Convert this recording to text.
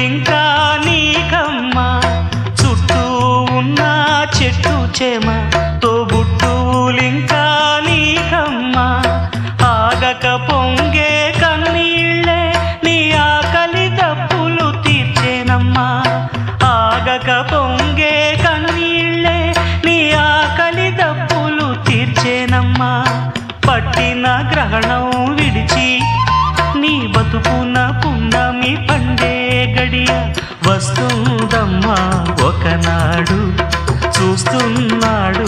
బతుకులింకా నీకమ్మా చుట్టూ ఉన్న చెట్టు చేమ తోబుట్టులింకా నీకమ్మా ఆగక పొంగే కన్నీళ్ళే నీ ఆకలి దప్పులు తీర్చేనమ్మా ఆగక పొంగే కన్నీళ్ళే నీ ఆకలి దప్పులు తీర్చేనమ్మా పట్టిన గ్రహణం విడిచి నీ బతుకున పున్నమి పండే గడియ వస్తుందమ్మా ఒకనాడు చూస్తున్నాడు